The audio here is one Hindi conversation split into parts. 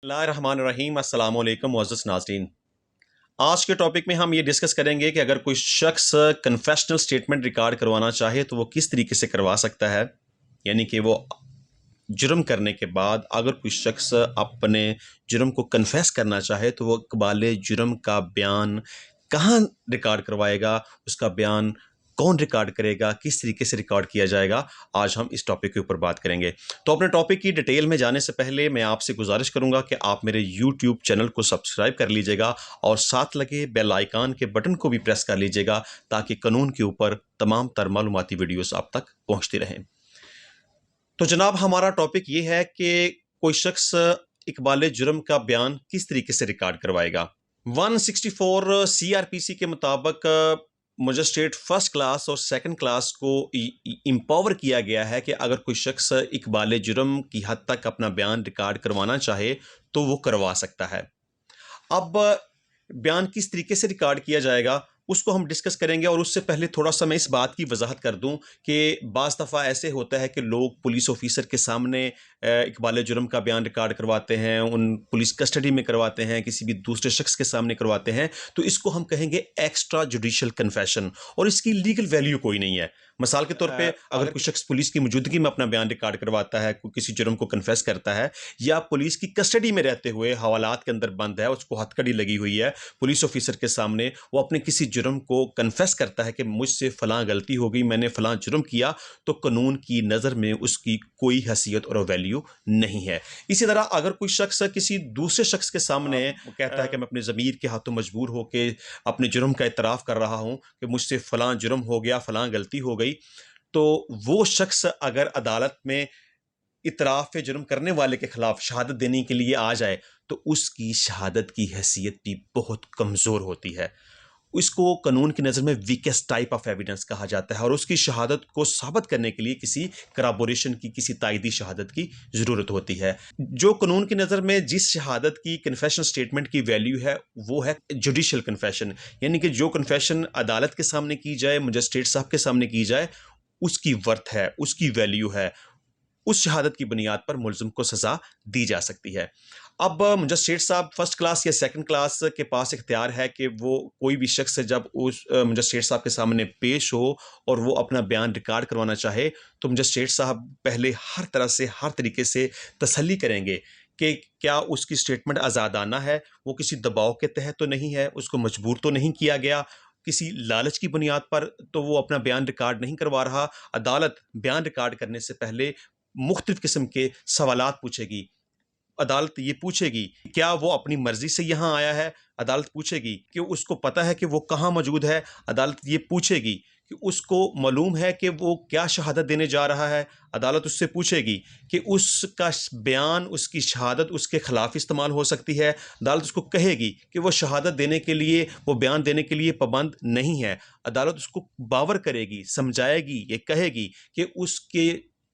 बिस्मिल्लाहिर्रहमानिर्रहीम अस्सलाम वालेकुम मुअज़्ज़ज़ नाज़रीन। आज के टॉपिक में हम ये डिस्कस करेंगे कि अगर कोई शख्स कन्फेशनल स्टेटमेंट रिकॉर्ड करवाना चाहे तो वो किस तरीके से करवा सकता है। यानी कि वो जुर्म करने के बाद अगर कोई शख्स अपने जुर्म को कन्फेस करना चाहे तो वो इक़बाल जुर्म का बयान कहाँ रिकॉर्ड करवाएगा, उसका बयान कौन रिकॉर्ड करेगा, किस तरीके से रिकॉर्ड किया जाएगा। आज हम इस टॉपिक के ऊपर बात करेंगे। तो अपने टॉपिक की डिटेल में जाने से पहले मैं आपसे गुजारिश करूंगा कि आप मेरे यूट्यूब चैनल को सब्सक्राइब कर लीजिएगा और साथ लगे बेल आइकन के बटन को भी प्रेस कर लीजिएगा ताकि कानून के ऊपर तमाम तर मालूमाती वीडियोस आप तक पहुंचती रहें। तो जनाब, हमारा टॉपिक ये है कि कोई शख्स इक़बाल जुर्म का बयान किस तरीके से रिकॉर्ड करवाएगा। 164 सीआरपीसी के मुताबिक मजिस्ट्रेट फर्स्ट क्लास और सेकंड क्लास को एम्पावर किया गया है कि अगर कोई शख्स इक़बाल जुर्म की हद तक अपना बयान रिकॉर्ड करवाना चाहे तो वो करवा सकता है। अब बयान किस तरीके से रिकॉर्ड किया जाएगा उसको हम डिस्कस करेंगे, और उससे पहले थोड़ा सा मैं इस बात की वजाहत कर दूं कि बाज़ दफ़ा ऐसे होता है कि लोग पुलिस ऑफिसर के सामने इक़बाल जुर्म का बयान रिकॉर्ड करवाते हैं, उन पुलिस कस्टडी में करवाते हैं, किसी भी दूसरे शख्स के सामने करवाते हैं, तो इसको हम कहेंगे एक्स्ट्रा जुडिशल कन्फेशन, और इसकी लीगल वैल्यू कोई नहीं है। मिसाल के तौर पे अगर कोई शख्स पुलिस की मौजूदगी में अपना बयान रिकॉर्ड करवाता है, किसी जुर्म को कन्फेस करता है, या पुलिस की कस्टडी में रहते हुए हवालात के अंदर बंद है, उसको हथकड़ी लगी हुई है, पुलिस ऑफिसर के सामने वो अपने किसी जुर्म को कन्फेस करता है कि मुझसे फलां गलती हो गई, मैंने फलां जुर्म किया, तो कानून की नज़र में उसकी कोई हैसियत और वैल्यू नहीं है। इसी तरह अगर कोई शख्स किसी दूसरे शख्स के सामने वो कहता है कि मैं अपने ज़मीर के हाथों मजबूर होकर अपने जुर्म का इतराफ़ कर रहा हूँ कि मुझसे फलां जुर्म हो गया, फलां गलती हो गई, तो वो शख्स अगर अदालत में इतराफ़ जुर्म करने वाले के खिलाफ शहादत देने के लिए आ जाए तो उसकी शहादत की हैसियत भी बहुत कमज़ोर होती है। इसको कानून की नज़र में वीकेस्ट टाइप ऑफ एविडेंस कहा जाता है, और उसकी शहादत को साबित करने के लिए किसी कराबोरेशन की, किसी तायदी शहादत की ज़रूरत होती है। जो कानून की नज़र में जिस शहादत की कन्फेशन स्टेटमेंट की वैल्यू है वो है जुडिशल कन्फेशन, यानी कि जो कन्फेशन अदालत के सामने की जाए, मजिस्ट्रेट साहब के सामने की जाए, उसकी वर्थ है, उसकी वैल्यू है, उस शहादत की बुनियाद पर मुल्ज़िम को सज़ा दी जा सकती है। अब मजिस्ट्रेट साहब फर्स्ट क्लास या सेकंड क्लास के पास इख्तियार है कि वो कोई भी शख्स जब उस मजिस्ट्रेट साहब के सामने पेश हो और वो अपना बयान रिकॉर्ड करवाना चाहे तो मजिस्ट्रेट साहब पहले हर तरह से, हर तरीके से तसल्ली करेंगे कि क्या उसकी स्टेटमेंट आज़ादाना है, वो किसी दबाव के तहत तो नहीं है, उसको मजबूर तो नहीं किया गया, किसी लालच की बुनियाद पर तो वो अपना बयान रिकॉर्ड नहीं करवा रहा। अदालत बयान रिकॉर्ड करने से पहले मुख्तलिफ किस्म के सवालात पूछेगी। अदालत ये पूछेगी क्या वो अपनी मर्जी से यहाँ आया है, अदालत पूछेगी कि उसको पता है कि वो कहाँ मौजूद है, अदालत ये पूछेगी कि उसको मालूम है कि वो क्या शहादत देने जा रहा है, अदालत उससे पूछेगी कि उसका बयान, उसकी शहादत उसके खिलाफ इस्तेमाल हो सकती है, अदालत उसको कहेगी कि वो शहादत देने के लिए, वो बयान देने के लिए पाबंद नहीं है, अदालत उसको बावर करेगी, समझाएगी, ये कहेगी कि उसके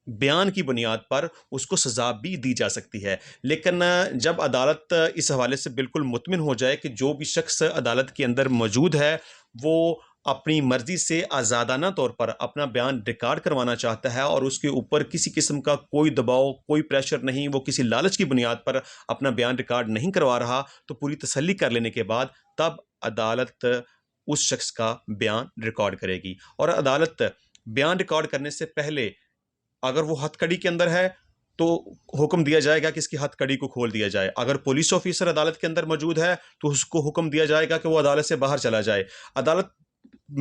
बयान की बुनियाद पर उसको सज़ा भी दी जा सकती है। लेकिन जब अदालत इस हवाले से बिल्कुल मुतमिन हो जाए कि जो भी शख्स अदालत के अंदर मौजूद है वो अपनी मर्ज़ी से आज़ादाना तौर पर अपना बयान रिकॉर्ड करवाना चाहता है और उसके ऊपर किसी किस्म का कोई दबाव, कोई प्रेशर नहीं, वो किसी लालच की बुनियाद पर अपना बयान रिकॉर्ड नहीं करवा रहा, तो पूरी तसल्ली कर लेने के बाद तब अदालत उस शख्स का बयान रिकॉर्ड करेगी। और अदालत बयान रिकॉर्ड करने से पहले अगर वो हथकड़ी के अंदर है तो हुक्म दिया जाएगा कि इसकी हथकड़ी को खोल दिया जाए। अगर पुलिस ऑफिसर अदालत के अंदर मौजूद है तो उसको हुक्म दिया जाएगा कि वो अदालत से बाहर चला जाए। अदालत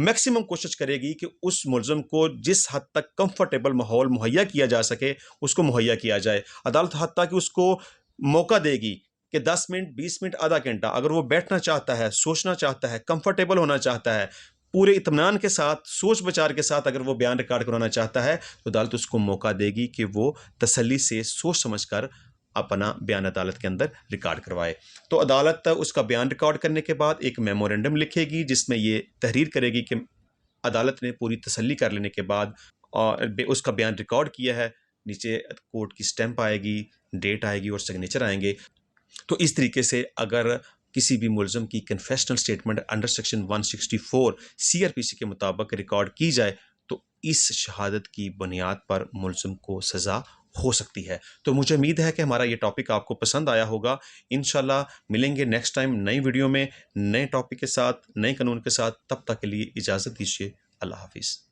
मैक्सिमम कोशिश करेगी कि उस मुल्ज़िम को जिस हद तक कंफर्टेबल माहौल मुहैया किया जा सके उसको मुहैया किया जाए। अदालत हत्ता कि उसको मौका देगी कि 10 मिनट, 20 मिनट, आधा घंटा अगर वो बैठना चाहता है, सोचना चाहता है, कंफर्टेबल होना चाहता है, पूरे इत्मीनान के साथ, सोच विचार के साथ अगर वो बयान रिकॉर्ड कराना चाहता है तो अदालत उसको मौका देगी कि वो तसल्ली से सोच समझ कर अपना बयान अदालत के अंदर रिकॉर्ड करवाए। तो अदालत उसका बयान रिकॉर्ड करने के बाद एक मेमोरेंडम लिखेगी जिसमें ये तहरीर करेगी कि अदालत ने पूरी तसल्ली कर लेने के बाद और उसका बयान रिकॉर्ड किया है। नीचे कोर्ट की स्टैंप आएगी, डेट आएगी और सिग्नेचर आएंगे। तो इस तरीके से अगर किसी भी मुल्ज़िम की confessional statement under section 164 CrPC के मुताबिक रिकॉर्ड की जाए तो इस शहादत की बुनियाद पर मुल्ज़िम को सज़ा हो सकती है। तो मुझे उम्मीद है कि हमारा ये टॉपिक आपको पसंद आया होगा। इंशाल्लाह मिलेंगे नेक्स्ट टाइम नई वीडियो में, नए टॉपिक के साथ, नए कानून के साथ। तब तक के लिए इजाज़त दीजिए। अल्लाह हाफ़िज़।